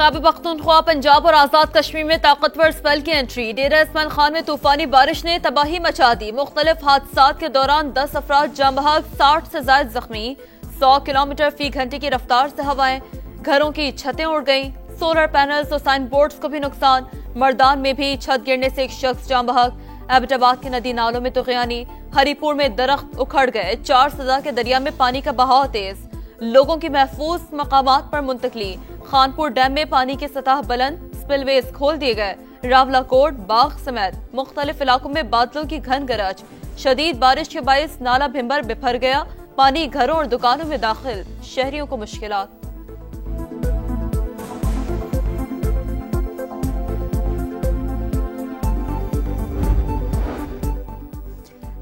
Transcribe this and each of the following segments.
खैबर पख्तूनख्वा, पंजाब और आजाद कश्मीर में ताकतवर स्पेल की एंट्री। डेरा इस्माइल खान में तूफानी बारिश ने तबाही मचा दी। मुख्तलिफ हादसात के दौरान 10 अफराद जाम बहक, 60 से ज्यादा जख्मी। 100 किलोमीटर फी घंटे की रफ्तार से हवाएं, घरों की छतें उड़ गईं। सोलर पैनल्स और साइन बोर्ड्स को भी नुकसान। मर्दान में भी छत गिरने से एक शख्स जाम बहक। एबटाबाद के नदी नालों में तुगयानी। हरीपुर में दरख्त उखड़ गए। 4 सजा के दरिया में पानी का बहाव तेज। लोगों की महफूज मकामात पर मुंतकली। खानपुर डैम में पानी की सतह बुलंद, स्पिलवेज खोल दिए गए। रावलाकोट, बाग समेत मुख्तलिफ इलाकों में बादलों की घन गरज। शदीद बारिश के बायस नाला भिम्बर बिफर गया। पानी घरों और दुकानों में दाखिल, शहरियों को मुश्किलात।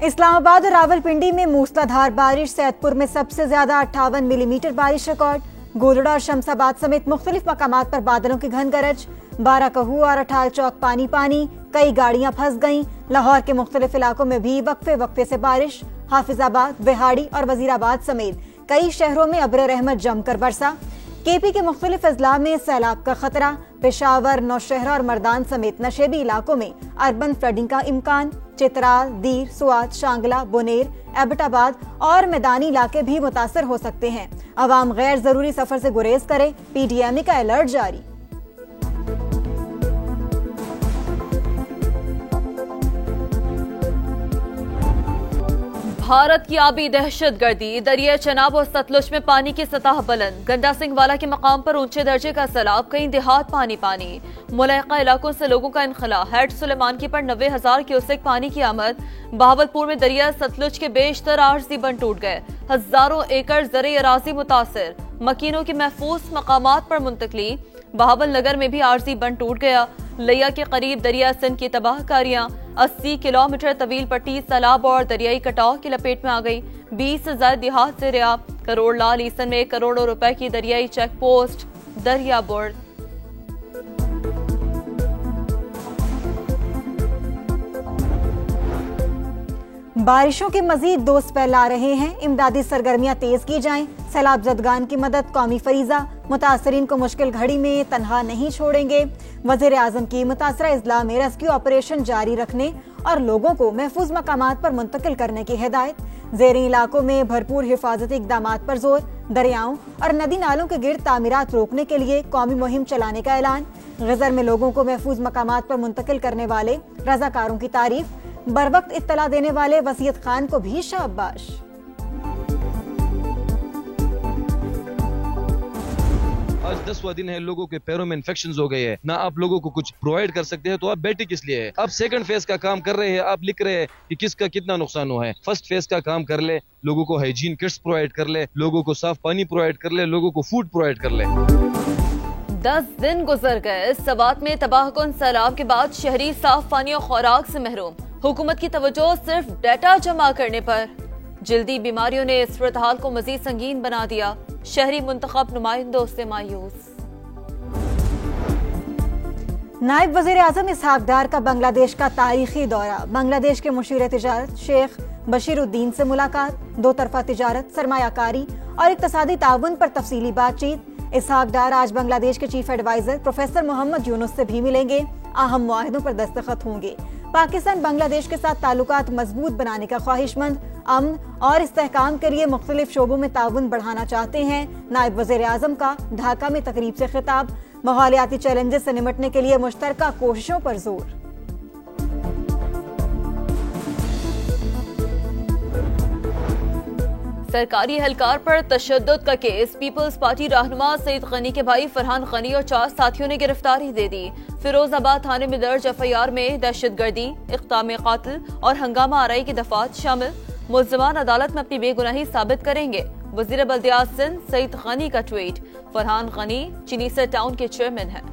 इस्लामाबाद और रावलपिंडी में मूसलाधार बारिश। सैदपुर में सबसे ज्यादा 58 मिलीमीटर बारिश रिकॉर्ड। गोलड़ा और शमशाबाद समेत मुख्तलिफ मकामात पर बादलों की घन गरज। 12 कहू और अठाल चौक पानी पानी, कई गाड़ियां फंस गईं। लाहौर के मुख्तलिफ इलाकों में भी वक्फे वक्फे से बारिश। हाफिजाबाद, बिहाड़ी और वजीराबाद समेत कई शहरों में अब्र रहमत जमकर बरसा। केपी के मुख्तलिफ अजला में सैलाब का खतरा। पेशावर, नौशहरा और मर्दान समेत नशेबी इलाकों में अर्बन फ्लडिंग का इम्कान। चित्राल, दीर, सुआत, शांगला, बुनेर, एबटाबाद और मैदानी इलाके भी मुतासर हो सकते हैं। अवाम गैर जरूरी सफर से गुरेज करे, पीडीएमई का अलर्ट जारी। भारत की आबी दहशतगर्दी। दरिया चनाब और सतलुज में पानी की सतह बुलंद। गंडा सिंह वाला के मकाम पर ऊंचे दर्जे का सैलाब, कई देहात पानी पानी। मुलायका इलाकों से लोगों का इनखला। हेड सुलेमानकी पर 90,000 क्यूसेक पानी की आमद। बहावलपुर में दरिया सतलुज के बेशतर आरजी बंद टूट गए। हजारों एकड़ ज़रई अराजी मुतासर। मकीनों की महफूज मकामात पर मुंतकली। बहावल नगर में भी आरजी बंद टूट गया। लिया के करीब दरिया सिंध की तबाहकारियां। 80 किलोमीटर तवील पट्टी सैलाब और दरियाई कटाव की लपेट में आ गई। 20 से ज्यादा देहात से रियाब। करोड़ लाल ईसन में करोड़ों रुपए की दरियाई चेक पोस्ट। दरिया बोर्ड। बारिशों के मजीद 2 स्पेल आ रहे हैं। इमदादी सरगर्मियां तेज की जाएं। सैलाब जदगान की मदद, कौमी फरीजा। मुतासरीन को मुश्किल घड़ी में तनहा नहीं छोड़ेंगे। वजीर आजम की मुतासरा अजला में रेस्क्यू ऑपरेशन जारी रखने और लोगों को महफूज मकामात पर मुंतकिल करने की हिदायत। ज़ेरी इलाकों में भरपूर हिफाजती इकदामात पर जोर। दरियाओं और नदी नालों के गिर्द तामीरात रोकने के लिए कौमी मुहिम चलाने का ऐलान। गज़र में लोगों को महफूज मकामात पर मुंतकिल करने वाले रजाकारों की तारीफ। बरवक्त इत्तला देने वाले वसीयत खान को भी शाबाश। आज 10वां दिन है, लोगों के पैरों में इन्फेक्शन हो गए हैं। ना आप लोगों को कुछ प्रोवाइड कर सकते हैं, तो आप बैठे किस लिए है? आप सेकंड फेज का काम कर रहे हैं, आप लिख रहे हैं कि किसका कितना नुकसान हुआ है। फर्स्ट फेज का काम कर ले, लोगों को हाइजीन किट्स प्रोवाइड कर ले, लोगों को साफ पानी प्रोवाइड कर ले, लोगों को फूड प्रोवाइड कर ले। 10 दिन गुजर गए। सवात में तबाहकुन सैलाब के बाद शहरी साफ पानी और खुराक से महरूम। हुकूमत की तवज्जो सिर्फ डाटा जमा करने पर। जल्दी बीमारियों ने इस सूरत-हाल को मजीद संगीन बना दिया। शहरी मुंतखब नुमाइंदों से मायूस। नायब वजीर आजम इसहाक डार का बांग्लादेश का तारीखी दौरा। बांग्लादेश के मुशीर तिजारत शेख बशीरुद्दीन से मुलाकात। 2 तरफा तिजारत, सरमायाकारी और इक्तसादी ताउन पर तफसीली बातचीत। इसहाक डार आज बांग्लादेश के chief adviser professor Mohammad Yunus से भी मिलेंगे। अहम मुआहिदों पर दस्तखत होंगे। पाकिस्तान बांग्लादेश के साथ ताल्लुकात मजबूत बनाने का ख्वाहिशमंद। अमन और इस्तेहकाम के लिए मुख्तलिफ शोबों में ताउन बढ़ाना चाहते हैं। नायब वज़ीर आज़म का ढाका में तकरीब से खिताब। माहौलियाती चैलेंजेस से निपटने के लिए मुश्तरका कोशिशों पर जोर। सरकारी एहलकार पर तशद्दुद का केस। पीपल्स पार्टी रहनुमा सईद गनी के भाई फरहान गनी और 4 साथियों ने गिरफ्तारी दे दी। फिरोजाबाद थाने में दर्ज एफआईआर में दहशतगर्दी, इक़्ताम कातिल और हंगामा आराई की दफात शामिल। मुल्ज़िमान अदालत में अपनी बेगुनाही साबित करेंगे। वज़ीर बल्दियात सिंध सईद गनी का ट्वीट। फरहान गनी चिनीसर टाउन के चेयरमैन हैं।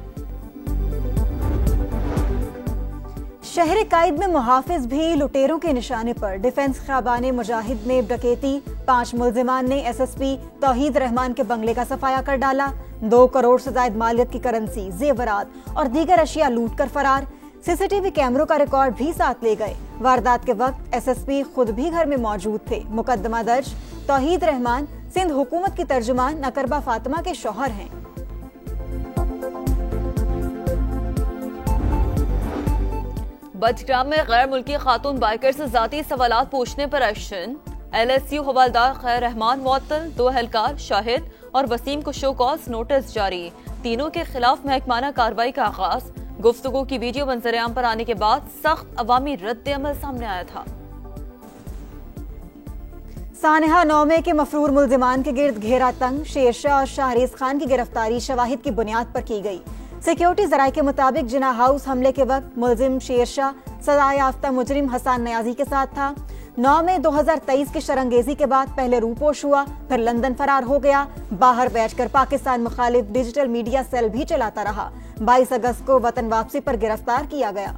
शहर कायद में मुहाफिज भी लुटेरों के निशाने पर। डिफेंस ख़ाबाने मुजाहिद में डकैती। 5 मुल्जिमान ने एसएसपी तौहीद रहमान के बंगले का सफाया कर डाला। 2 करोड़ से ज्यादा मालियत की करेंसी, जेवरात और दीगर अशिया लूट कर फरार। सीसीटीवी कैमरों का रिकॉर्ड भी साथ ले गए। वारदात के वक्त एसएसपी खुद भी घर में मौजूद थे। मुकदमा दर्ज। तौहीद रहमान सिंध हुकूमत की तर्जुमान नकरबा फातिमा के शौहर हैं। बडग्राम में गैर मुल्की खातून बाइकर से जाती सवालात पूछने पर एक्शन। LSU हवालदार खैर रहमान मुअत्तल, 2 एहलकार शाहिद और वसीम को शो कॉज नोटिस जारी। तीनों के खिलाफ महकमाना कार्रवाई का आगाज। गुफ्तगू की वीडियो मंजरेआम पर आने के बाद सख्त अवामी रद्द अमल सामने आया था। सानेहा नौमे के मफरूर मुल्जिमान के गिर्द घेरा तंग। शेरशाह और शाहरेज खान की गिरफ्तारी शवाहिद की बुनियाद पर की गई। सिक्योरिटी जराये के मुताबिक जिना हाउस हमले के वक्त मुल्जिम शेरशाह सजा याफ्ता मुजरिम हसन नियाजी के साथ था। 9 मई 2023 की शरंगेजी के बाद पहले रूपोश हुआ, फिर लंदन फरार हो गया। बाहर बैठकर पाकिस्तान मुखालिफ डिजिटल मीडिया सेल भी चलाता रहा। 22 अगस्त को वतन वापसी पर गिरफ्तार किया गया।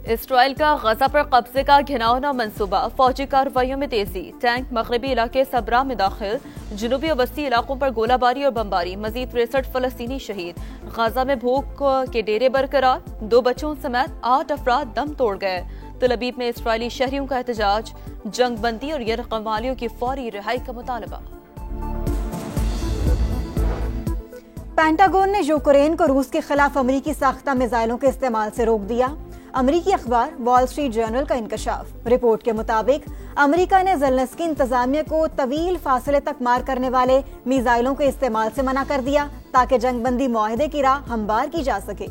इसराइल का गजा पर कब्जे का घिनौना मंसूबा। फौजी कार्रवाइयों में तेजी। टैंक मगरबी इलाके सबरा में दाखिल। जुनूबी और बस्ती इलाकों पर गोलाबारी और बमबारी। मजीद 63 फलस्तीनी शहीद। गजा में भूख के डेरे बरकरार। 2 बच्चों समेत 8 अफराद दम तोड़ गए। तल अवीव में इसराइली शहरियों का एहतजाज। जंग बंदी और यरगमालियों की फौरी रिहाई का मुतालबा। पेंटागन ने यूक्रेन को रूस के खिलाफ अमरीकी साख्ता मिसाइलों के इस्तेमाल से रोक दिया। अमरीकी अखबार वॉल स्ट्रीट जर्नल का इंकशाफ। रिपोर्ट के मुताबिक अमरीका ने ज़ेलेंस्की इंतजामिया को तवील फासले तक मार करने वाले मिसाइलों के इस्तेमाल से मना कर दिया ताकि जंगबंदी मुआहदे की राह हमवार की जा सके।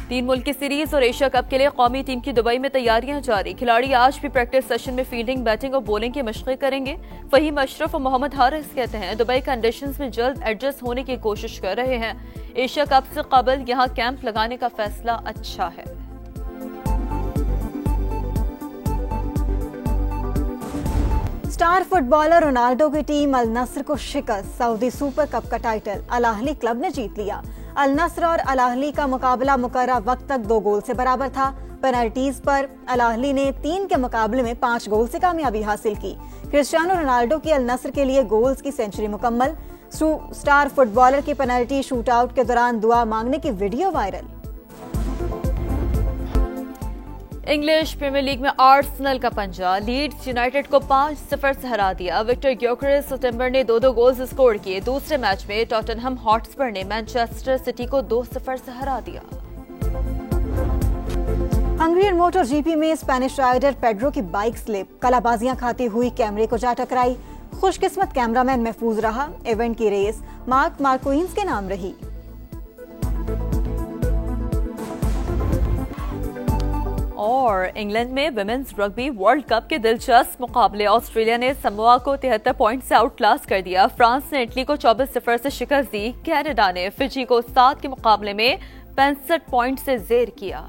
3 मुल्की सीरीज और एशिया कप के लिए कौमी टीम की दुबई में तैयारियां जारी। खिलाड़ी आज भी प्रैक्टिस सेशन में फील्डिंग, बैटिंग और बॉलिंग के मशक़े करेंगे। फहीम अशरफ और मोहम्मद हारिस कहते हैं दुबई कंडीशंस में जल्द एडजस्ट होने की कोशिश कर रहे हैं। एशिया कप से कबल यहां कैंप लगाने का फैसला अच्छा है। स्टार फुटबॉलर रोनाल्डो की टीम अल नस्र को शिकस्त। सऊदी सुपर कप का टाइटल अल अहली क्लब ने जीत लिया। अल नस्र और अल अहली का मुकाबला मुकर्रर वक्त तक 2 गोल से बराबर था। पेनल्टीज पर अल अहली ने 3 के मुकाबले में 5 गोल से कामयाबी हासिल की। क्रिस्टियानो रोनाल्डो की अल नस्र के लिए गोल्स की सेंचुरी मुकम्मल। स्टार फुटबॉलर की पेनल्टी शूटआउट के दौरान दुआ मांगने की video viral. English premier league में आर्सेनल का पंजा। लीड्स यूनाइटेड को 5-0 से हरा दिया। विक्टर ग्योकेरेस सितंबर ने 2 गोल्स स्कोर किए। दूसरे मैच में टॉटनहम हॉटस्पर ने मैनचेस्टर सिटी को 2-0 से हरा दिया। हंगरियन मोटर जीपी में स्पेनिश राइडर पेड्रो की बाइक स्लिप। कलाबाजियां खाती हुई कैमरे को जा टकराई। खुशकिस्मत कैमरामैन महफूज रहा। इवेंट की रेस मार्क मार्क्विन्स के नाम रही। और इंग्लैंड में विमेंस रग्बी वर्ल्ड कप के दिलचस्प मुकाबले। ऑस्ट्रेलिया ने समोआ को 73 पॉइंट से आउटक्लास कर दिया। फ्रांस ने इटली को 24-0 से शिकस्त दी। कनाडा ने फिजी को 7 के मुकाबले में 65 पॉइंट से जेर किया।